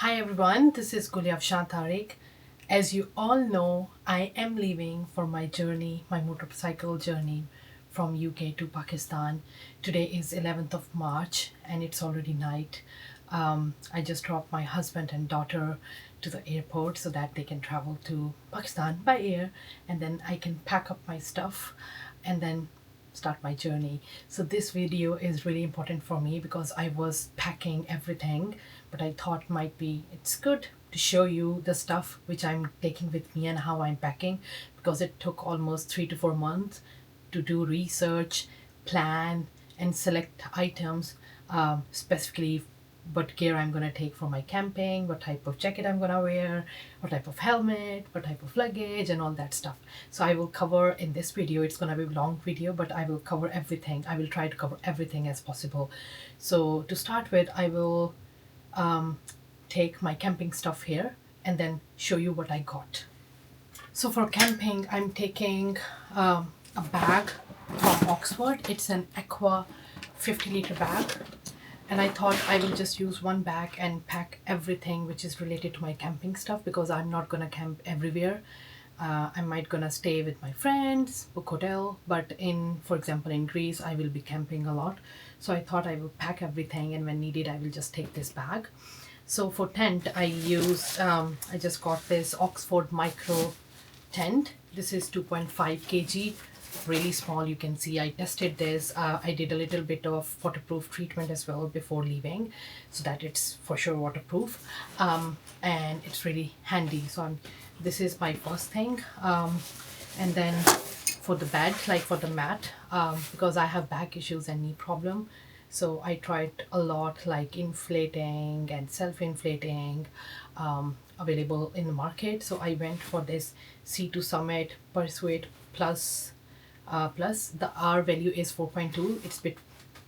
Hi everyone, this is Guliab Shah Tariq. As you all know, I am leaving for my journey, my motorcycle journey from UK to Pakistan. Today is 11th of March and it's already night. I just dropped my husband and daughter to the airport so that they can travel to Pakistan by air, and then I can pack up my stuff and then start my journey. So this video is really important for me because I was packing everything, but I thought might be it's good to show you the stuff which I'm taking with me and how I'm packing, because it took almost 3 to 4 months to do research, plan and select items, specifically what gear I'm gonna take for my camping, what type of jacket I'm gonna wear, what type of helmet, what type of luggage and all that stuff. So I will cover in this video. It's gonna be a long video, but I will cover everything. I will try to cover everything as possible. So to start with, I will take my camping stuff here and then show you what I got. So for camping, I'm taking a bag from Oxford. It's an Aqua 50-liter bag. And I thought I will just use one bag and pack everything which is related to my camping stuff, because I'm not gonna camp everywhere. I might gonna stay with my friends, book hotel, but for example, in Greece, I will be camping a lot. So I thought I will pack everything, and when needed, I will just take this bag. So for tent, I just got this Oxford Micro tent. This is 2.5 kg, really small. You can see I tested this. I did a little bit of waterproof treatment as well before leaving, so that it's for sure waterproof, and it's really handy. So this is my first thing, and then for the bed, like for the mat, because I have back issues and knee problem, so I tried a lot, like inflating and self-inflating, available in the market. So I went for this C2 Summit Persuade Plus. The R value is 4.2. It's bit,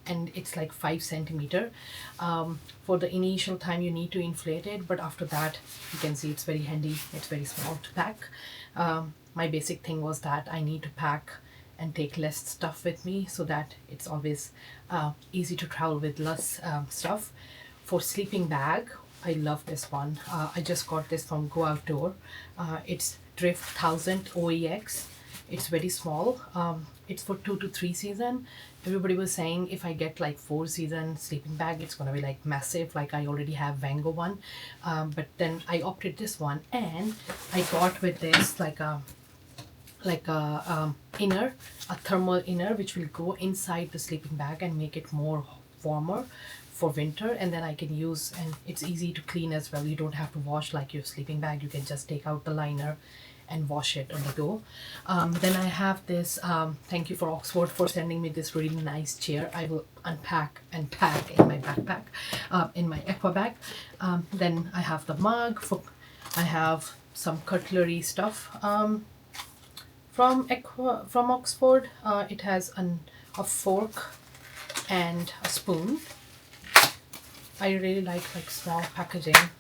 and it's like 5 centimeter. For the initial time, you need to inflate it, but after that, you can see it's very handy. It's very small to pack. My basic thing was that I need to pack and take less stuff with me, so that it's always easy to travel with less stuff. For sleeping bag, I love this one. I just got this from Go Outdoor. It's Drift 1000 OEX. It's very small. It's for 2 to 3 season. Everybody was saying if I get like 4 season sleeping bag, it's gonna be like massive, like I already have Vango one, but then I opted this one, and I got with this like a inner, a thermal inner, which will go inside the sleeping bag and make it more warmer for winter. And then I can use, and it's easy to clean as well. You don't have to wash like your sleeping bag. You can just take out the liner and wash it on the go. Then I have this, thank you for Oxford for sending me this really nice chair. I will unpack and pack in my backpack, in my aqua bag. Then I have the mug. I have some cutlery stuff from Oxford. It has a fork and a spoon. I really like small packaging.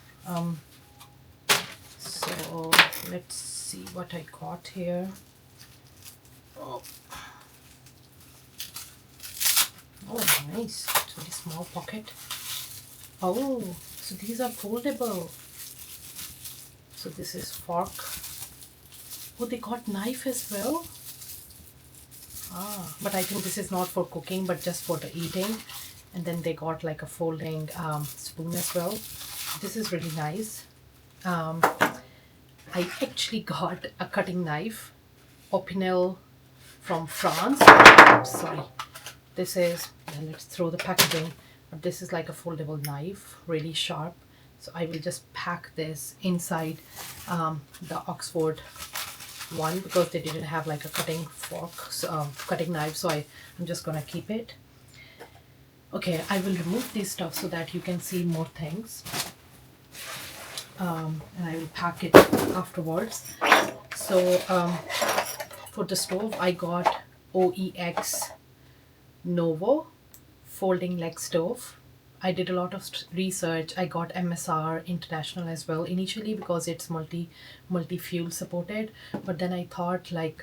So let's see what I got here. Oh, nice. It's very small pocket. Oh, so these are foldable. So this is fork. Oh, they got knife as well. But I think this is not for cooking, but just for the eating. And then they got like a folding spoon as well. This is really nice. I actually got a cutting knife, Opinel from France. Sorry. This is, let's throw the packaging, but this is like a foldable knife, really sharp. So I will just pack this inside the Oxford one, because they didn't have like a cutting fork, so cutting knife, so I'm just gonna keep it. Okay, I will remove this stuff so that you can see more things, and I will pack it afterwards. So for the stove, I got OEX Novo folding leg stove. I did a lot of research. I got MSR International as well initially, because it's multi-fuel supported, but then I thought like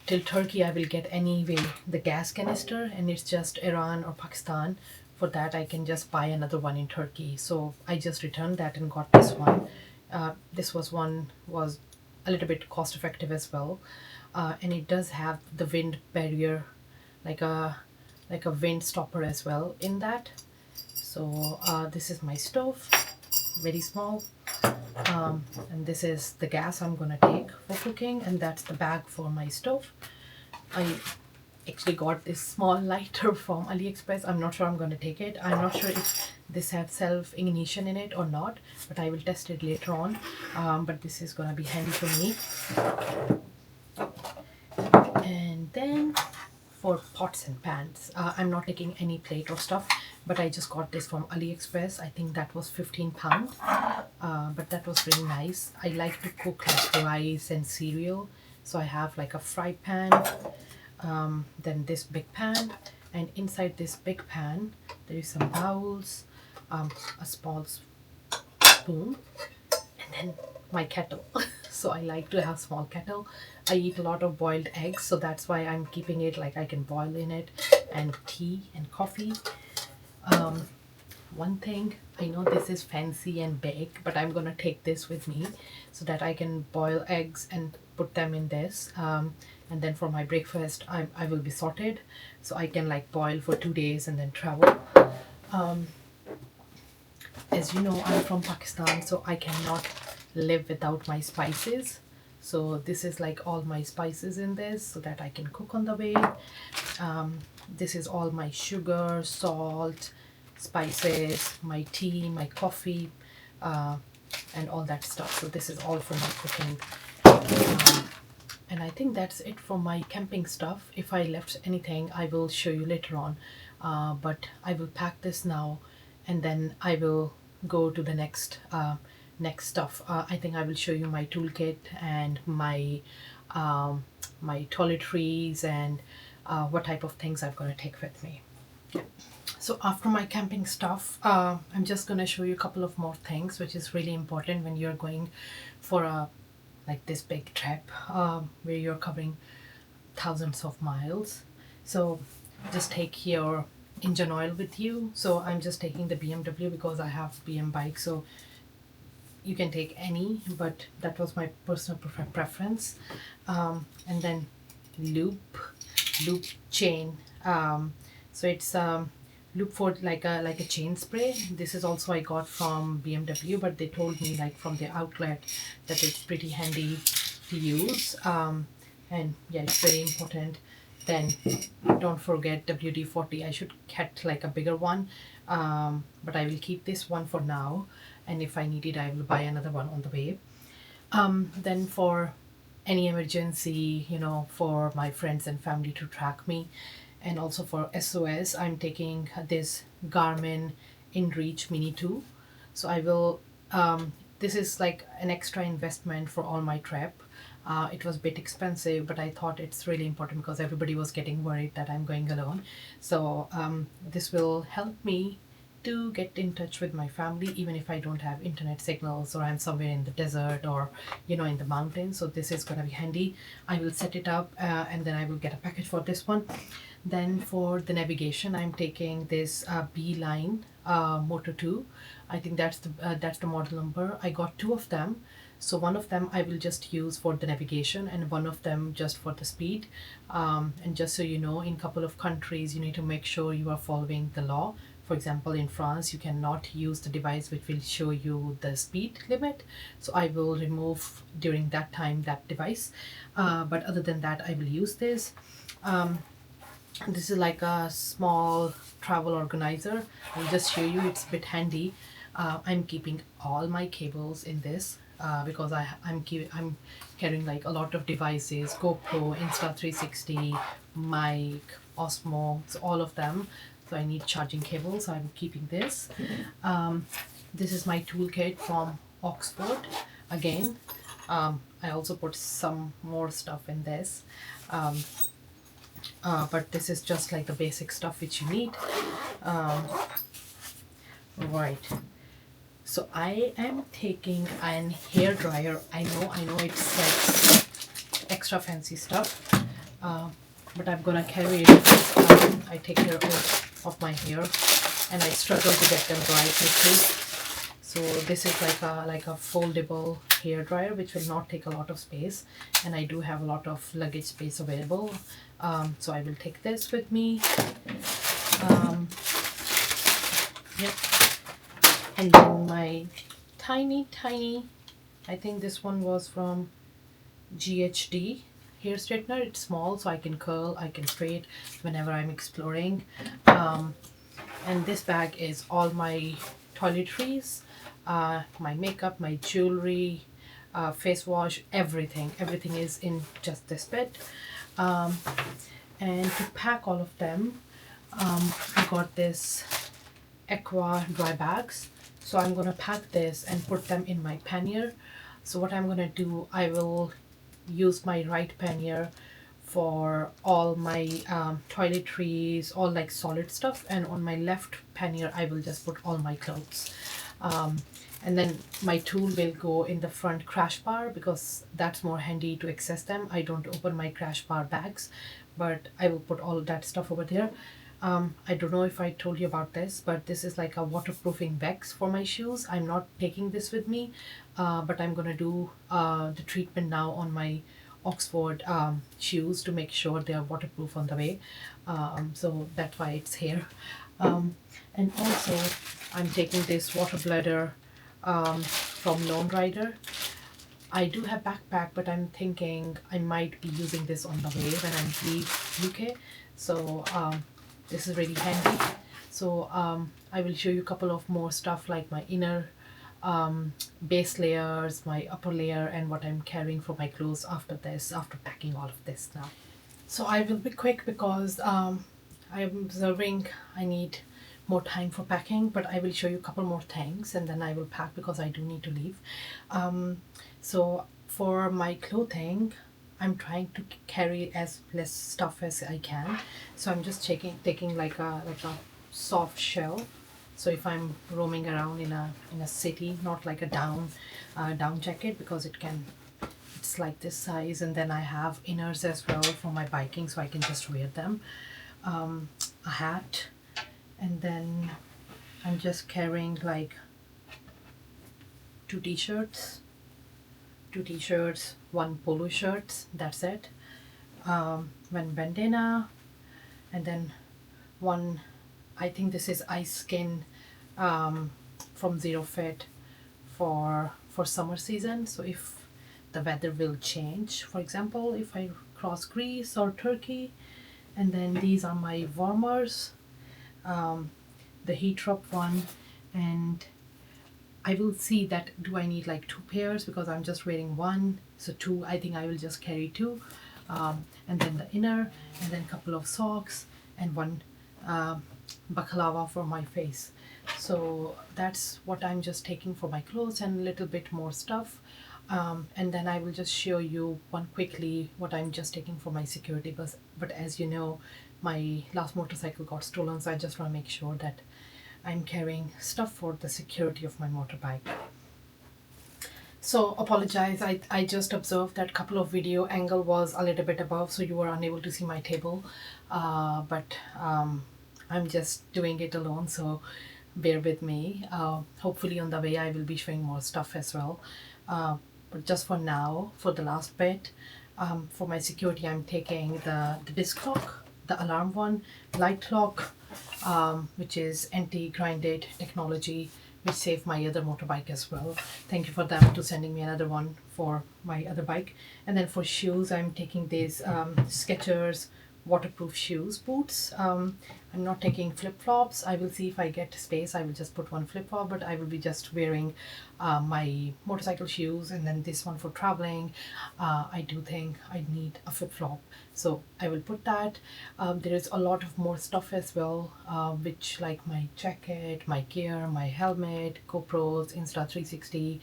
till Turkey I will get anyway the gas canister, and it's just Iran or Pakistan for that I can just buy another one in Turkey. So I just returned that and got this one. This was a little bit cost effective as well, and it does have the wind barrier, like a wind stopper as well in that. So this is my stove, very small, and this is the gas I'm gonna take for cooking, and that's the bag for my stove. I actually got this small lighter from AliExpress. I'm not sure I'm going to take it. I'm not sure if this has self ignition in it or not, but I will test it later on. But this is going to be handy for me. And then for pots and pans, I'm not taking any plate or stuff, but I just got this from AliExpress. I think that was £15, but that was really nice. I like to cook like rice and cereal, so I have like a fry pan, then this big pan, and inside this big pan there is some bowls, a small spoon, and then my kettle. So I like to have small kettle. I eat a lot of boiled eggs, so that's why I'm keeping it like I can boil in it, and tea and coffee. One thing, I know this is fancy and big, but I'm gonna take this with me so that I can boil eggs and put them in this, and then for my breakfast I will be sorted, so I can like boil for 2 days and then travel. As you know, I'm from Pakistan, so I cannot live without my spices. So this is like all my spices in this so that I can cook on the way. This is all my sugar, salt, spices, my tea, my coffee, and all that stuff. So this is all for my cooking. And I think that's it for my camping stuff. If I left anything, I will show you later on. But I will pack this now, and then I will go to the next stuff. I think I will show you my toolkit and my my toiletries and what type of things I'm going to take with me. So after my camping stuff, I'm just going to show you a couple of more things which is really important when you're going for a like this big trip, where you're covering thousands of miles. So just take your engine oil with you. So I'm just taking the BMW because I have BM bike, so you can take any, but that was my personal preference. And then loop chain. So it's loop for like a chain spray. This is also I got from BMW, but they told me like from the outlet that it's pretty handy to use. And yeah, it's very important. Then don't forget WD-40. I should get like a bigger one, but I will keep this one for now, and if I need it I will buy another one on the way. Then for any emergency, you know, for my friends and family to track me, and also for SOS, I'm taking this Garmin InReach Mini 2. So I will, this is like an extra investment for all my trip. It was a bit expensive, but I thought it's really important because everybody was getting worried that I'm going alone. So this will help me to get in touch with my family even if I don't have internet signals or I'm somewhere in the desert or, you know, in the mountains. So this is going to be handy. I will set it up and then I will get a package for this one. Then for the navigation, I'm taking this Beeline Moto 2. I think that's the model number. I got two of them. So one of them I will just use for the navigation and one of them just for the speed. And just so you know, in a couple of countries, you need to make sure you are following the law. For example, in France, you cannot use the device which will show you the speed limit. So I will remove during that time that device. But other than that, I will use this. This is like a small travel organizer. I'll just show you, it's a bit handy. I'm keeping all my cables in this because I'm carrying like a lot of devices, GoPro, Insta360, mic, Osmo, so all of them. So I need charging cables, so I'm keeping this. This is my toolkit from Oxford. Again, I also put some more stuff in this. But this is just like the basic stuff which you need. Right. So I am taking an hair dryer. I know it's like extra fancy stuff, but I'm gonna carry it because I take care of my hair. and I struggle to get them dry quickly. So this is like a foldable hair dryer which will not take a lot of space, and I do have a lot of luggage space available. So I will take this with me. Yep. And then my tiny, I think this one was from GHD hair straightener. It's small, so I can curl, I can straight whenever I'm exploring. And this bag is all my toiletries, my makeup, my jewelry, face wash, everything is in just this bit. And to pack all of them, I got this aqua dry bags, so I'm gonna pack this and put them in my pannier. So what I'm gonna do, I will use my right pannier for all my toiletries, all like solid stuff, and on my left pannier I will just put all my clothes. And then my tool will go in the front crash bar because that's more handy to access them. I don't open my crash bar bags, but I will put all that stuff over there. I don't know if I told you about this, but this is like a waterproofing wax for my shoes. I'm not taking this with me, but I'm gonna do the treatment now on my Oxford shoes to make sure they are waterproof on the way. So that's why it's here. And also I'm taking this water bladder from Lone Rider. I do have backpack, but I'm thinking I might be using this on the way when I leave UK. So this is really handy. So I will show you a couple of more stuff like my inner base layers, my upper layer, and what I'm carrying for my clothes after this, after packing all of this now. So I will be quick because I'm observing I need more time for packing, but I will show you a couple more things and then I will pack because I do need to leave. So for my clothing, I'm trying to carry as less stuff as I can. So I'm just taking like a soft shell. So if I'm roaming around in a city, not like a down jacket, because it's like this size. And then I have inners as well for my biking, so I can just wear them. A hat, and then I'm just carrying like two t-shirts, one polo shirt, that's it. One bandana, and then one, I think this is ice skin from Zero Fit for summer season. So if the weather will change, for example, if I cross Greece or Turkey. And then these are my warmers, the heat drop one, and I will see that do I need like two pairs because I'm just wearing one, so two, I think I will just carry two. And then the inner, and then a couple of socks, and one baklava for my face. So that's what I'm just taking for my clothes and a little bit more stuff. And then I will just show you one quickly what I'm just taking for my security. But as you know, my last motorcycle got stolen, so I just want to make sure that I'm carrying stuff for the security of my motorbike. So apologize, I just observed that couple of video angle was a little bit above, so you were unable to see my table. But I'm just doing it alone, so bear with me. Hopefully on the way I will be showing more stuff as well. But just for now, for the last bit, for my security, I'm taking the disc clock, the alarm one, light clock, which is anti-grinded technology, which saved my other motorbike as well. Thank you for them to sending me another one for my other bike. And then for shoes, I'm taking these Skechers waterproof shoes, boots. I'm not taking flip-flops. I will see if I get space. I will just put one flip-flop, but I will be just wearing my motorcycle shoes, and then this one for traveling. I do think I need a flip-flop, so I will put that. There is a lot of more stuff as well, which like my jacket, my gear, my helmet, GoPros, Insta360,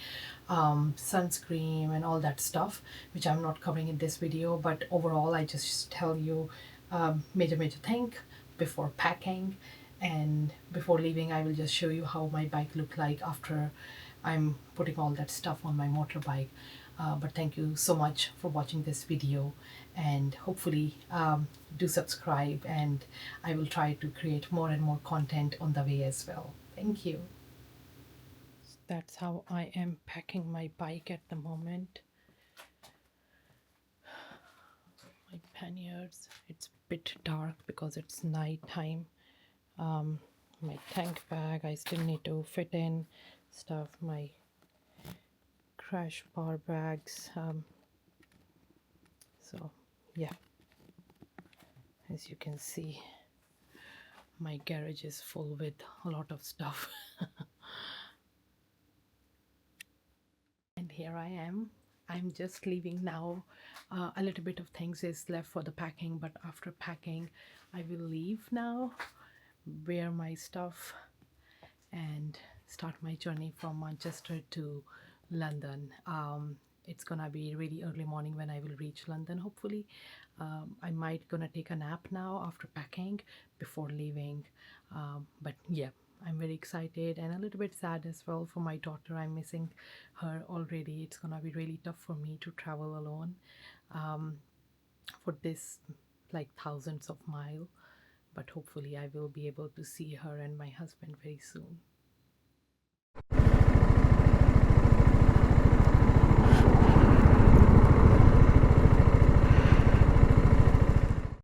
sunscreen, and all that stuff, which I'm not covering in this video. But overall, I just tell you major thing before packing, and before leaving I will just show you how my bike look like after I'm putting all that stuff on my motorbike. But thank you so much for watching this video, and hopefully do subscribe, and I will try to create more and more content on the way as well. Thank you. That's how I am packing my bike at the moment. My panniers, it's a bit dark because it's night time. My tank bag, I still need to fit in stuff, my crash bar bags. So yeah, as you can see, my garage is full with a lot of stuff. And here I am. I'm just leaving now. A little bit of things is left for the packing, but after packing, I will leave now, wear my stuff, and start my journey from Manchester to London. It's gonna be really early morning when I will reach London, hopefully. I might gonna take a nap now after packing before leaving. But yeah, I'm very excited and a little bit sad as well for my daughter. I'm missing her already. It's gonna be really tough for me to travel alone for this, like thousands of miles. But hopefully I will be able to see her and my husband very soon.